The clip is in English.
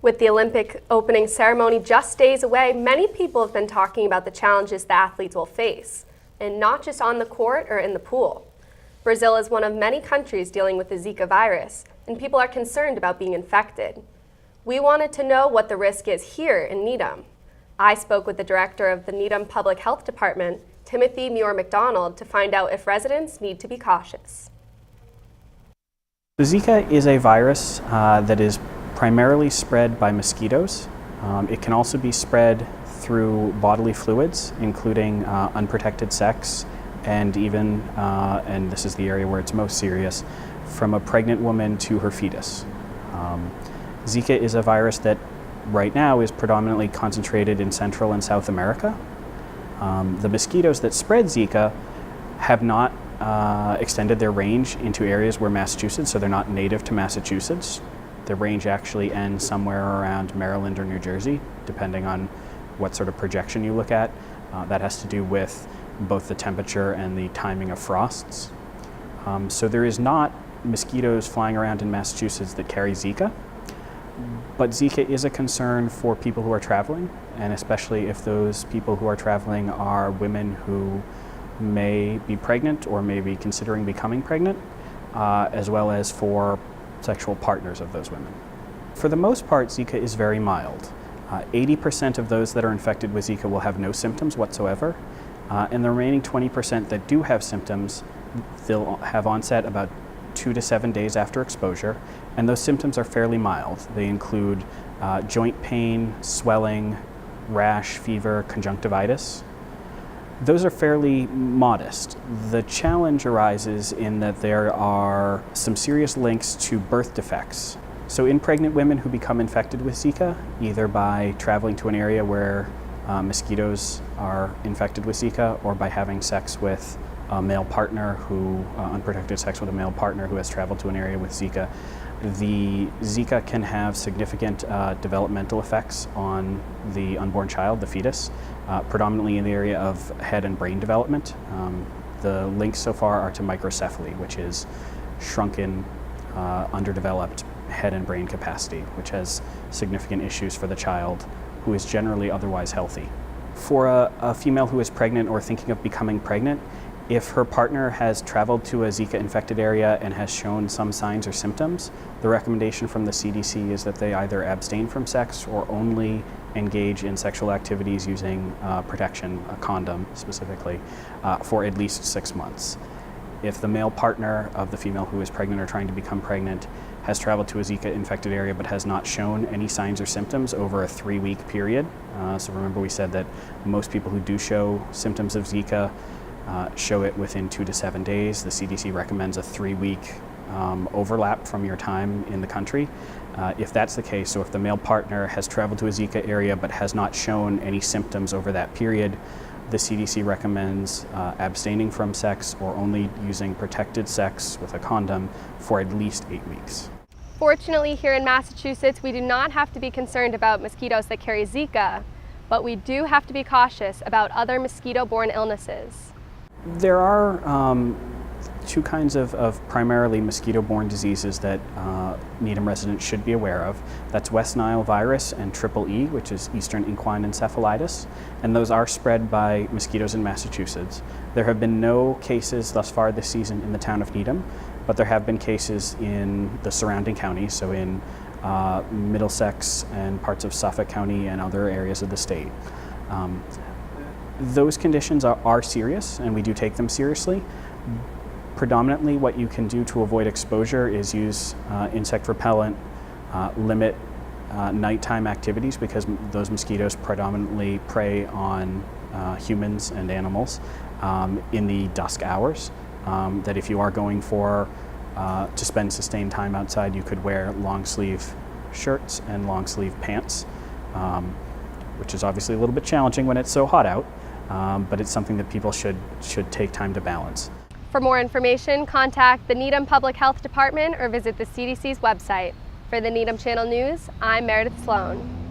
With the Olympic opening ceremony just days away, many people have been talking about the challenges the athletes will face, and not just on the court or in the pool. Brazil is one of many countries dealing with the Zika virus, and people are concerned about being infected. We wanted to know what the risk is here in Needham. I spoke with the director of the Needham Public Health Department, Timothy Muir McDonald, to find out if residents need to be cautious. The Zika is a virus that is primarily spread by mosquitoes. It can also be spread through bodily fluids, including unprotected sex, and even, and this is the area where it's most serious, from a pregnant woman to her fetus. Zika is a virus that right now is predominantly concentrated in Central and South America. The mosquitoes that spread Zika have not extended their range into areas where Massachusetts, so they're not native to Massachusetts. The range actually ends somewhere around Maryland or New Jersey, depending on what sort of projection you look at. That has to do with both the temperature and the timing of frosts. So there is not mosquitoes flying around in Massachusetts that carry Zika, but Zika is a concern for people who are traveling, and especially if those people who are traveling are women who may be pregnant or may be considering becoming pregnant, as well as for sexual partners of those women. For the most part, Zika is very mild. 80% of those that are infected with Zika will have no symptoms whatsoever, and the remaining 20% that do have symptoms, they'll have onset about 2 to 7 days after exposure, and those symptoms are fairly mild. They include joint pain, swelling, rash, fever, conjunctivitis. Those are fairly modest. The challenge arises in that there are some serious links to birth defects. So in pregnant women who become infected with Zika, either by traveling to an area where mosquitoes are infected with Zika, or by having sex with a male partner who, unprotected sex with a male partner who has traveled to an area with Zika, the Zika can have significant developmental effects on the unborn child, the fetus, predominantly in the area of head and brain development. The links so far are to microcephaly, which is shrunken, underdeveloped head and brain capacity, which has significant issues for the child who is generally otherwise healthy. For a female who is pregnant or thinking of becoming pregnant, if her partner has traveled to a Zika-infected area and has shown some signs or symptoms, the recommendation from the CDC is that they either abstain from sex or only engage in sexual activities using protection, a condom specifically, for at least 6 months. If the male partner of the female who is pregnant or trying to become pregnant has traveled to a Zika-infected area but has not shown any signs or symptoms over a 3-week period, so remember we said that most people who do show symptoms of Zika show it within 2 to 7 days. The CDC recommends a 3-week overlap from your time in the country. If that's the case, so if the male partner has traveled to a Zika area but has not shown any symptoms over that period, the CDC recommends abstaining from sex or only using protected sex with a condom for at least 8 weeks. Fortunately, here in Massachusetts, we do not have to be concerned about mosquitoes that carry Zika, but we do have to be cautious about other mosquito-borne illnesses. There are 2 kinds of primarily mosquito-borne diseases that Needham residents should be aware of. That's West Nile virus and EEE, which is Eastern Equine Encephalitis, and those are spread by mosquitoes in Massachusetts. There have been no cases thus far this season in the town of Needham, but there have been cases in the surrounding counties, so in Middlesex and parts of Suffolk County and other areas of the state. Those conditions are serious, and we do take them seriously. Predominantly, what you can do to avoid exposure is use insect repellent, limit nighttime activities, because those mosquitoes predominantly prey on humans and animals in the dusk hours. That if you are going to spend sustained time outside, you could wear long sleeve shirts and long sleeve pants, which is obviously a little bit challenging when it's so hot out, but it's something that people should take time to balance. For more information, contact the Needham Public Health Department or visit the CDC's website. For the Needham Channel News, I'm Meredith Sloan.